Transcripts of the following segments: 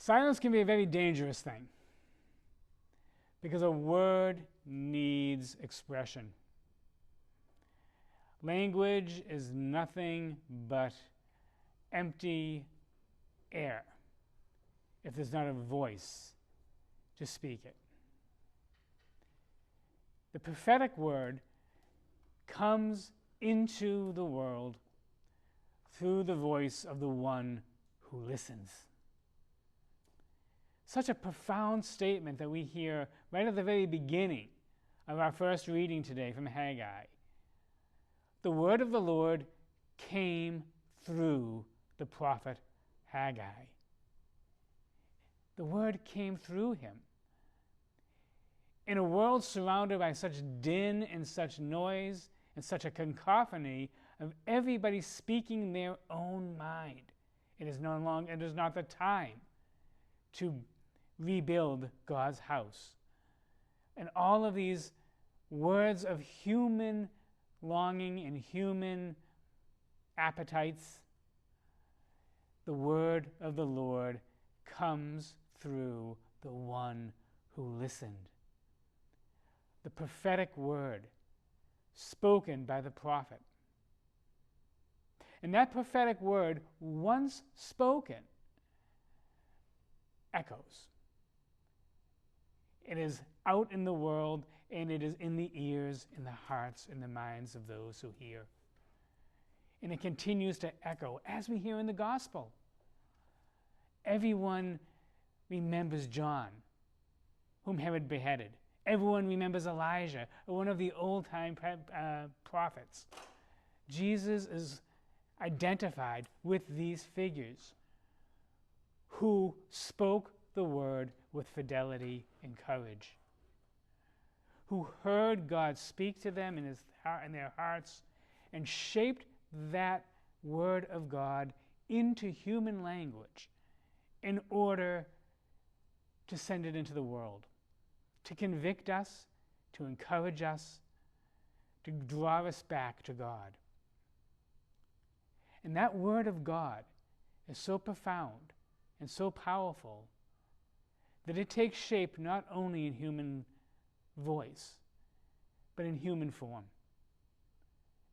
Silence can be a very dangerous thing because a word needs expression. Language is nothing but empty air if there's not a voice to speak it. The prophetic word comes into the world through the voice of the one who listens. Such a profound statement that we hear right at the very beginning of our first reading today from Haggai. The word of the Lord came through the prophet Haggai. The word came through him. In a world surrounded by such din and such noise and such a cacophony of everybody speaking their own mind, it is not the time to rebuild God's house. And all of these words of human longing and human appetites, the word of the Lord comes through the one who listened. The prophetic word spoken by the prophet. And that prophetic word, once spoken, echoes. It is out in the world, and it is in the ears, in the hearts, in the minds of those who hear. And it continues to echo, as we hear in the gospel. Everyone remembers John, whom Herod beheaded. Everyone remembers Elijah, one of the old-time prophets. Jesus is identified with these figures who spoke the word with fidelity and courage, who heard God speak to them in their hearts and shaped that word of God into human language in order to send it into the world, to convict us, to encourage us, to draw us back to God. And that word of God is so profound and so powerful that it takes shape not only in human voice, but in human form.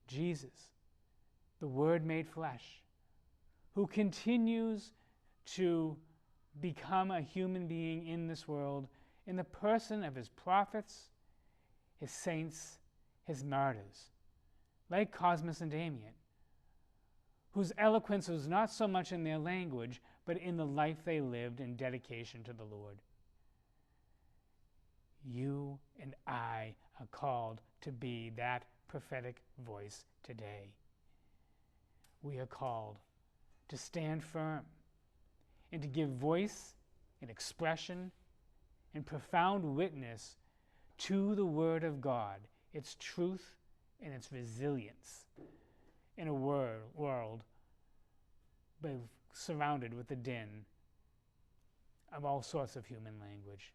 Jesus, the Word made flesh, who continues to become a human being in this world in the person of his prophets, his saints, his martyrs, like Cosmas and Damian, whose eloquence was not so much in their language, but in the life they lived in dedication to the Lord. You and I are called to be that prophetic voice today. We are called to stand firm and to give voice and expression and profound witness to the Word of God, its truth and its resilience in a world surrounded with the din of all sorts of human language.